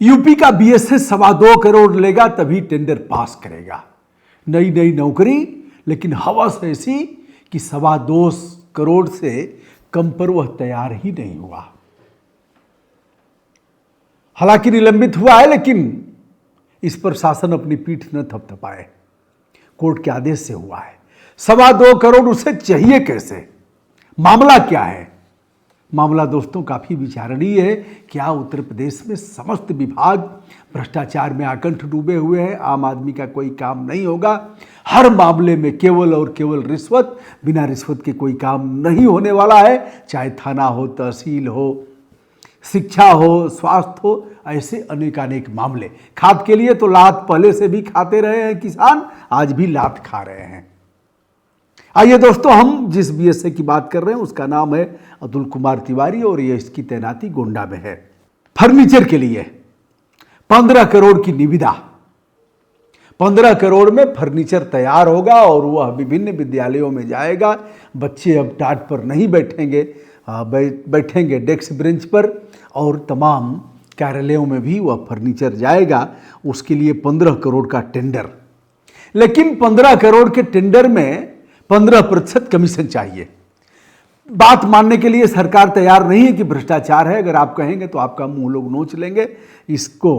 UP का BSA 2.25 crore लेगा तभी टेंडर पास करेगा। नई नई नौकरी, लेकिन हवस ऐसी कि 2.25 करोड़ से कम पर वह तैयार ही नहीं हुआ। हालांकि निलंबित हुआ है, लेकिन इस पर शासन अपनी पीठ न थपथपाए, कोर्ट के आदेश से हुआ है। 2.25 करोड़ उसे चाहिए कैसे? मामला क्या है? मामला दोस्तों काफी विचारणीय है। क्या उत्तर प्रदेश में समस्त विभाग भ्रष्टाचार में आकंठ डूबे हुए हैं? आम आदमी का कोई काम नहीं होगा। हर मामले में केवल और केवल रिश्वत, बिना रिश्वत के कोई काम नहीं होने वाला है। चाहे थाना हो, तहसील हो, शिक्षा हो, स्वास्थ्य हो, ऐसे अनेकानेक मामले। खाद के लिए तो लात पहले से भी खाते रहे हैं किसान, आज भी लात खा रहे हैं। आइए दोस्तों, हम जिस बीएसए की बात कर रहे हैं उसका नाम है अतुल कुमार तिवारी और ये इसकी तैनाती गोंडा में है। फर्नीचर के लिए 15 करोड़ की निविदा। 15 करोड़ में फर्नीचर तैयार होगा और वह विभिन्न विद्यालयों में जाएगा। बच्चे अब टाट पर नहीं बैठेंगे, बैठेंगे डेस्क बेंच पर, और तमाम कार्यालयों में भी वह फर्नीचर जाएगा। उसके लिए 15 करोड़ का टेंडर। लेकिन 15 करोड़ के टेंडर में 15% कमीशन चाहिए। बात मानने के लिए सरकार तैयार नहीं है कि भ्रष्टाचार है। अगर आप कहेंगे तो आपका मुंह लोग नोच लेंगे। इसको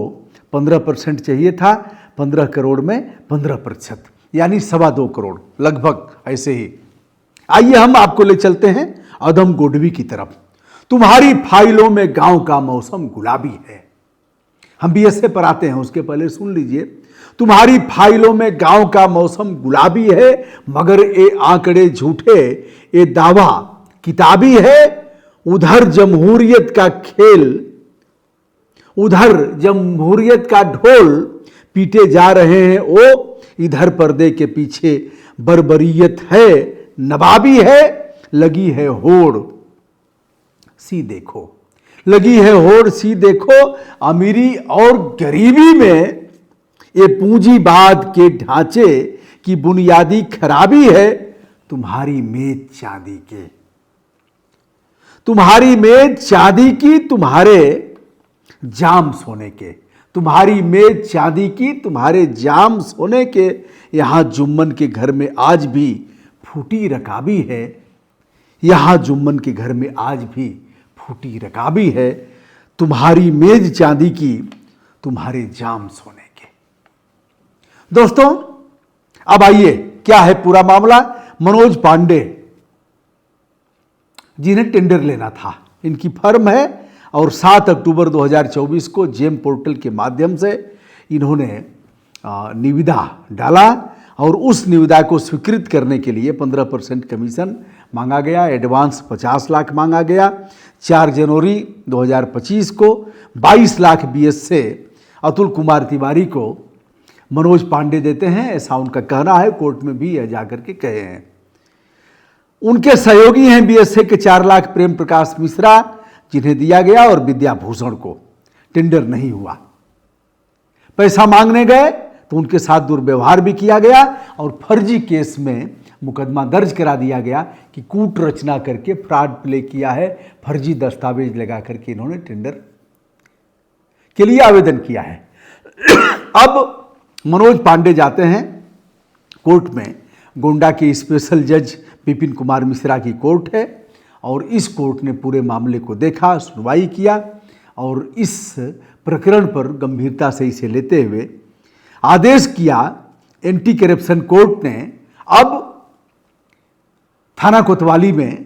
15% चाहिए था, 15 करोड़ में 15%, यानी 2.25 करोड़ लगभग ऐसे ही। आइए हम आपको ले चलते हैं अदम गोडवी की तरफ। तुम्हारी फाइलों में गांव का मौसम गुलाबी है। हम बीएसए पर आते हैं, उसके पहले सुन लीजिए। तुम्हारी फाइलों में गांव का मौसम गुलाबी है, मगर ये आंकड़े झूठे, ये दावा किताबी है। उधर जमहूरियत का खेल, उधर जमहूरियत का ढोल पीटे जा रहे हैं वो, इधर पर्दे के पीछे बर्बरियत है, नवाबी है, लगी है होड़ सी देखो। लगी है होड़ सी देखो। अमीरी और गरीबी में ये पूंजीवाद के ढांचे की बुनियादी खराबी है। तुम्हारी मेज चांदी के, तुम्हारी मेज चांदी की, तुम्हारे जाम सोने के। तुम्हारी मेज चांदी की, तुम्हारे जाम सोने के। यहां जुम्मन के घर में आज भी फूटी रकाबी है। यहां जुम्मन के घर में आज भी फूटी रकाबी है। तुम्हारी मेज चांदी की, तुम्हारे जाम सोने के। दोस्तों अब आइए, क्या है पूरा मामला। मनोज पांडे जिन्हें टेंडर लेना था, इनकी फर्म है और 7 अक्टूबर 2024 को जेम पोर्टल के माध्यम से इन्होंने निविदा डाला और उस निविदा को स्वीकृत करने के लिए 15% कमीशन मांगा गया। एडवांस 50 लाख मांगा गया। 4 जनवरी 2025 को 22 लाख बीएसए अतुल कुमार तिवारी को मनोज पांडे देते हैं, ऐसा उनका कहना है। कोर्ट में भी यह जाकर के कहे हैं। उनके सहयोगी हैं बीएसए के 4 लाख प्रेम प्रकाश मिश्रा, जिन्हें दिया गया, और विद्याभूषण को। टेंडर नहीं हुआ। पैसा मांगने गए तो उनके साथ दुर्व्यवहार भी किया गया और फर्जी केस में मुकदमा दर्ज करा दिया गया कि कूट रचना करके फ्रॉड प्ले किया है। फर्जी दस्तावेज लगा करके इन्होंने टेंडर के लिए आवेदन किया है। अब मनोज पांडे जाते हैं कोर्ट में। गोंडा के स्पेशल जज विपिन कुमार मिश्रा की कोर्ट है और इस कोर्ट ने पूरे मामले को देखा, सुनवाई किया और इस प्रकरण पर गंभीरता से इसे लेते हुए आदेश किया। एंटी करप्शन कोर्ट ने अब थाना कोतवाली में,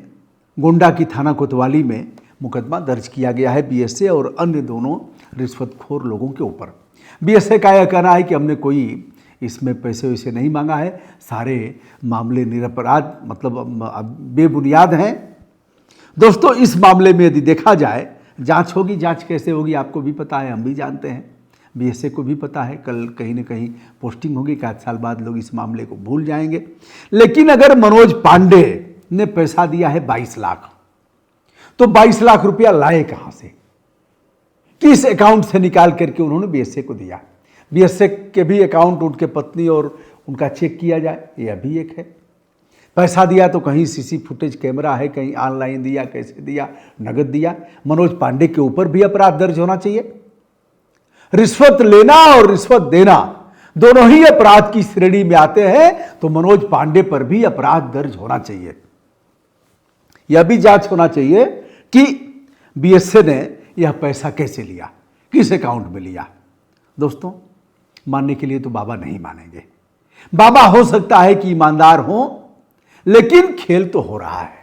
गोंडा की थाना कोतवाली में मुकदमा दर्ज किया गया है बीएसए और अन्य दोनों रिश्वतखोर लोगों के ऊपर। बीएसए का यह कहना है कि हमने कोई इसमें पैसे वैसे नहीं मांगा है, सारे मामले निरपराध, मतलब बेबुनियाद हैं। दोस्तों इस मामले में यदि देखा जाए, जांच होगी। जांच कैसे होगी आपको भी पता है, हम भी जानते हैं, बीएसए को भी पता है। कल कहीं ना कहीं पोस्टिंग होगी, 1 साल बाद लोग इस मामले को भूल जाएंगे। लेकिन अगर मनोज पांडे ने पैसा दिया है 22 लाख, तो 22 लाख रुपया लाए कहां से, किस अकाउंट से निकाल करके उन्होंने बीएसए को दिया? बीएसए के भी अकाउंट, उनके पत्नी और उनका चेक किया जाए, यह भी एक है। पैसा दिया तो कहीं सीसी फुटेज कैमरा है, कहीं ऑनलाइन दिया, कैसे दिया, नगद दिया। मनोज पांडे के ऊपर भी अपराध दर्ज होना चाहिए। रिश्वत लेना और रिश्वत देना दोनों ही अपराध की श्रेणी में आते हैं, तो मनोज पांडे पर भी अपराध दर्ज होना चाहिए। यह भी जांच होना चाहिए कि बीएसए ने यह पैसा कैसे लिया, किस अकाउंट में लिया। दोस्तों, मानने के लिए तो बाबा नहीं मानेंगे। बाबा हो सकता है कि ईमानदार हो, लेकिन खेल तो हो रहा है।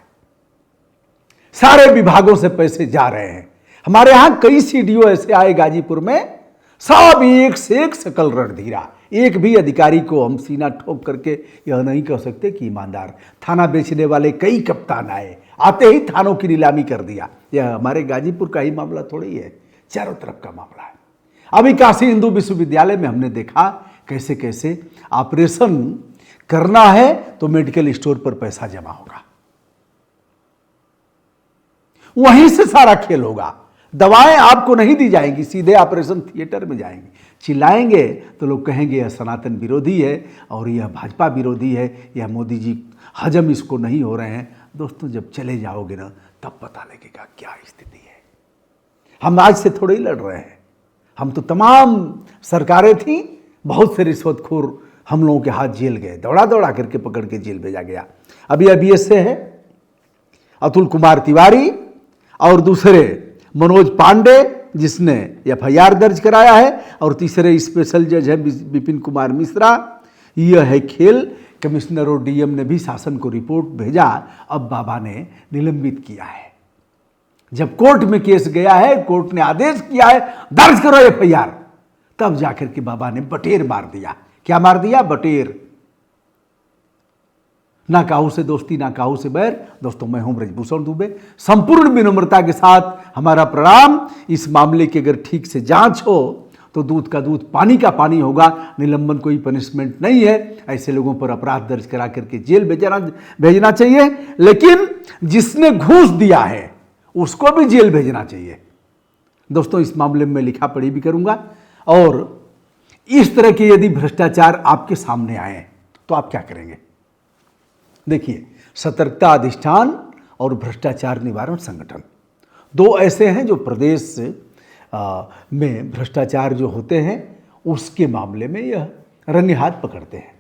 सारे विभागों से पैसे जा रहे हैं। हमारे यहां कई सीडीओ ऐसे आए गाजीपुर में, सब एक से एक सकल रणधीरा। एक भी अधिकारी को हम सीना ठोक करके यह नहीं कह सकते कि ईमानदार। थाना बेचने वाले कई कप्तान आए, आते ही थानों की नीलामी कर दिया। यह हमारे गाजीपुर का ही मामला थोड़ी है, चारों तरफ का मामला है। अभी काशी हिंदू विश्वविद्यालय में हमने देखा कैसे कैसे ऑपरेशन करना है तो मेडिकल स्टोर पर पैसा जमा होगा, वहीं से सारा खेल होगा। दवाएं आपको नहीं दी जाएंगी, सीधे ऑपरेशन थिएटर में जाएंगी। चिल्लाएंगे तो लोग कहेंगे यह सनातन विरोधी है और यह भाजपा विरोधी है, यह मोदी जी हजम इसको नहीं हो रहे हैं। दोस्तों, जब चले जाओगे ना तब पता लगेगा क्या स्थिति है। हम आज से थोड़े ही लड़ रहे हैं, हम तो तमाम सरकारें थी, बहुत से रिश्वतखोर हम लोगों के हाथ जेल गए, दौड़ा दौड़ा करके पकड़ के जेल भेजा गया। अभी बीएसए है अतुल कुमार तिवारी और दूसरे मनोज पांडे जिसने एफआईआर दर्ज कराया है, और तीसरे स्पेशल जज है विपिन कुमार मिश्रा। यह है खेल। कमिश्नर और डीएम ने भी शासन को रिपोर्ट भेजा, अब बाबा ने निलंबित किया है। जब कोर्ट में केस गया है, कोर्ट ने आदेश किया है दर्ज करो एफआईआर, तब जाकर के बाबा ने बटेर मार दिया। क्या मार दिया? बटेर। ना काहू से दोस्ती, ना काहू से बैर। दोस्तों, मैं हूं ब्रजभूषण दुबे। संपूर्ण विनम्रता के साथ हमारा प्रणाम। इस मामले की अगर ठीक से जांच हो तो दूध का दूध, पानी का पानी होगा। निलंबन कोई पनिशमेंट नहीं है। ऐसे लोगों पर अपराध दर्ज करा करके जेल भेजना चाहिए, लेकिन जिसने घूस दिया है उसको भी जेल भेजना चाहिए। दोस्तों, इस मामले में लिखा पढ़ी भी करूंगा, और इस तरह के यदि भ्रष्टाचार आपके सामने आए तो आप क्या करेंगे? देखिए, सतर्कता अधिष्ठान और भ्रष्टाचार निवारण संगठन दो ऐसे हैं जो प्रदेश में भ्रष्टाचार जो होते हैं उसके मामले में यह रंगे हाथ पकड़ते हैं।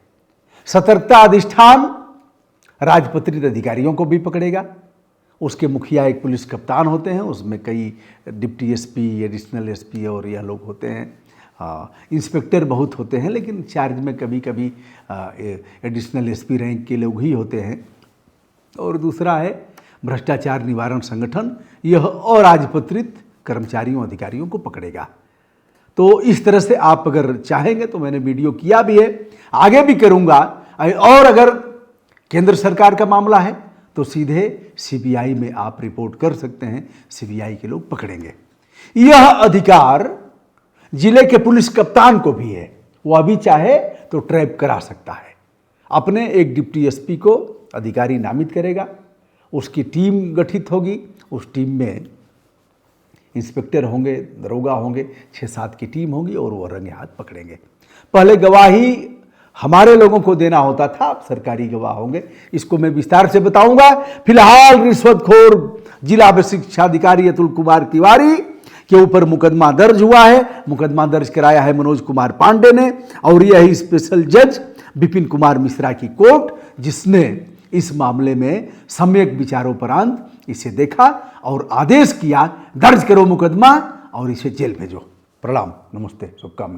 सतर्कता अधिष्ठान राजपत्रित अधिकारियों को भी पकड़ेगा। उसके मुखिया एक पुलिस कप्तान होते हैं, उसमें कई डिप्टी एसपी, एडिशनल एसपी और यह लोग होते हैं। इंस्पेक्टर बहुत होते हैं, लेकिन चार्ज में कभी कभी एडिशनल एसपी रैंक के लोग ही होते हैं। और दूसरा है भ्रष्टाचार निवारण संगठन, यह अराजपत्रित कर्मचारियों अधिकारियों को पकड़ेगा। तो इस तरह से आप अगर चाहेंगे तो मैंने वीडियो किया भी है, आगे भी करूंगा। और अगर केंद्र सरकार का मामला है तो सीधे सीबीआई में आप रिपोर्ट कर सकते हैं, सीबीआई के लोग पकड़ेंगे। यह अधिकार जिले के पुलिस कप्तान को भी है, वो अभी चाहे तो ट्रैप करा सकता है। अपने एक डिप्टी एसपी को अधिकारी नामित करेगा, उसकी टीम गठित होगी, उस टीम में इंस्पेक्टर होंगे, दरोगा होंगे, 6-7 की टीम होगी और वो रंगे हाथ पकड़ेंगे। पहले गवाही हमारे लोगों को देना होता था, अब सरकारी गवाह होंगे। इसको मैं विस्तार से बताऊंगा। फिलहाल रिश्वतखोर जिला शिक्षा अधिकारी अतुल कुमार तिवारी के ऊपर मुकदमा दर्ज हुआ है। मुकदमा दर्ज कराया है मनोज कुमार पांडे ने, और यह स्पेशल जज विपिन कुमार मिश्रा की कोर्ट, जिसने इस मामले में सम्यक विचारोपरांत इसे देखा और आदेश किया दर्ज करो मुकदमा और इसे जेल भेजो। प्रणाम, नमस्ते, शुभकामना।